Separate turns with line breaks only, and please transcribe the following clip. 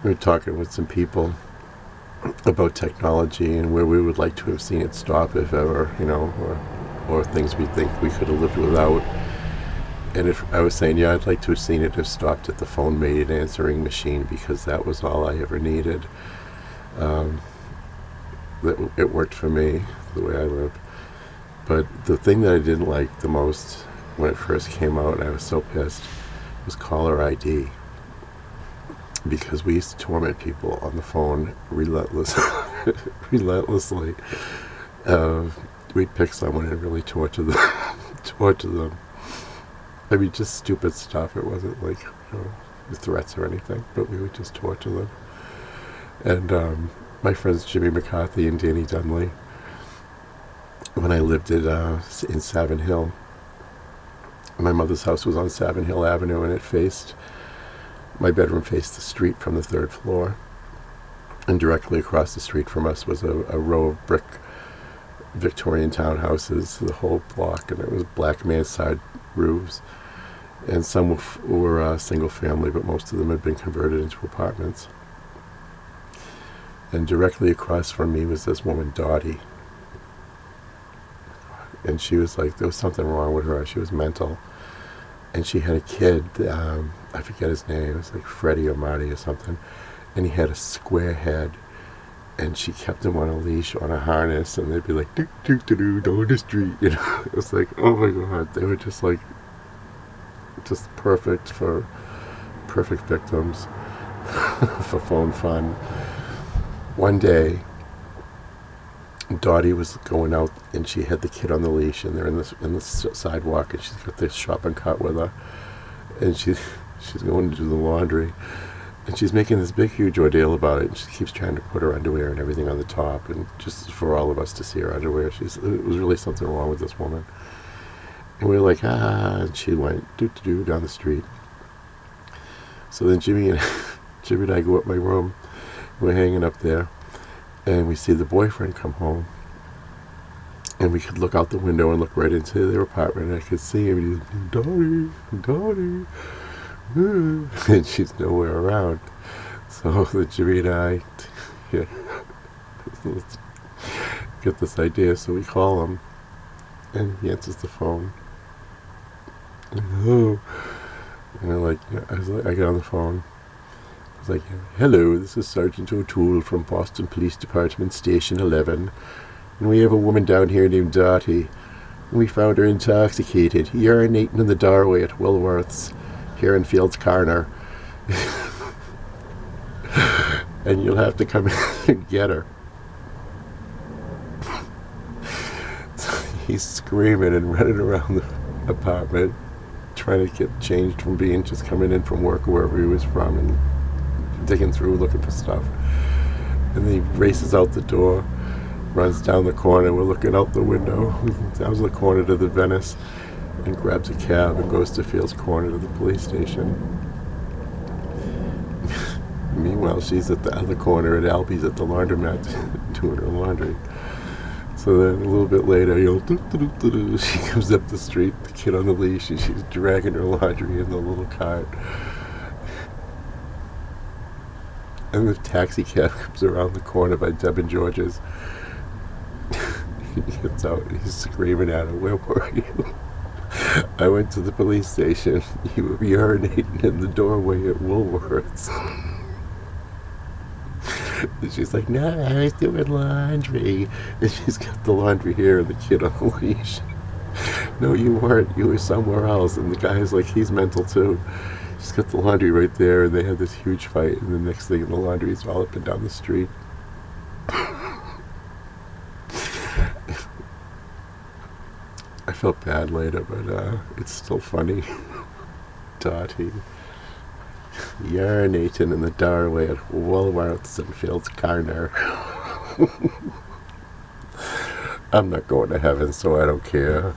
we were talking with some people about technology and where we would like to have seen it stop, if ever, or things we think we could have lived without. And if I was saying, yeah, I'd like to have seen it have stopped at the phone made answering machine, because that was all I ever needed. It worked for me, the way I live. But the thing that I didn't like the most when it first came out, and I was so pissed, was caller ID. Because we used to torment people on the phone relentlessly. We'd pick someone and really torture them. I mean, just stupid stuff. It wasn't like threats or anything, but we would just torture them. And my friends Jimmy McCarthy and Danny Dunley, when I lived in Savin Hill, my mother's house was on Savin Hill Avenue, and my bedroom faced the street from the third floor. And directly across the street from us was a row of brick Victorian townhouses, the whole block, and it was black mansard roofs. And some were single family, but most of them had been converted into apartments. And directly across from me was this woman, Dotty. And she was like, there was something wrong with her. She was mental. And she had a kid, I forget his name, it was like Freddie or Marty or something. And he had a square head. And she kept him on a leash, on a harness, and they'd be like, doot, doot, doot, doot, down the street. It was like, oh my God. They were just perfect victims for phone fun. One day, Dotty was going out, and she had the kid on the leash, and they're in the sidewalk, and she's got this shopping cart with her, and she's going to do the laundry, and she's making this big, huge ordeal about it, and she keeps trying to put her underwear and everything on the top, and just for all of us to see her underwear. It was really something wrong with this woman. And we were like, and she went doo-doo-doo down the street. So then Jimmy and I go up my room. We're hanging up there, and we see the boyfriend come home. And we could look out the window and look right into their apartment, and I could see him. He's Dotty, and she's nowhere around. So then Jimmy and I let's get this idea. So we call him, and he answers the phone. Hello. And I get on the phone. I was like, hello, this is Sergeant O'Toole from Boston Police Department, Station 11. And we have a woman down here named Dotty. And we found her intoxicated, urinating in the doorway at Woolworth's, here in Fields Corner. And you'll have to come in and get her. So he's screaming and running around the apartment, trying to get changed from being just coming in from work or wherever he was from, and digging through looking for stuff. And then he races out the door, runs down the corner. We're looking out the window, down the corner to the Venice, and grabs a cab and goes to Fields Corner to the police station. Meanwhile, she's at the other corner at Albie's at the laundromat doing her laundry. So then a little bit later, she comes up the street, the kid on the leash, and she's dragging her laundry in the little cart. And the taxi cab comes around the corner by Deb and George's. He gets out and he's screaming at her, where were you? I went to the police station. You were urinating in the doorway at Woolworth's. And she's like, no, I was doing laundry. And she's got the laundry here and the kid on the leash. No, you weren't. You were somewhere else. And the guy's like, he's mental too. She's got the laundry right there, and they had this huge fight. And the next thing, the laundry is all up and down the street. I felt bad later, but it's still funny. Dotty urinating in the doorway at Woolworth's in Fields Corner. I'm not going to heaven, so I don't care.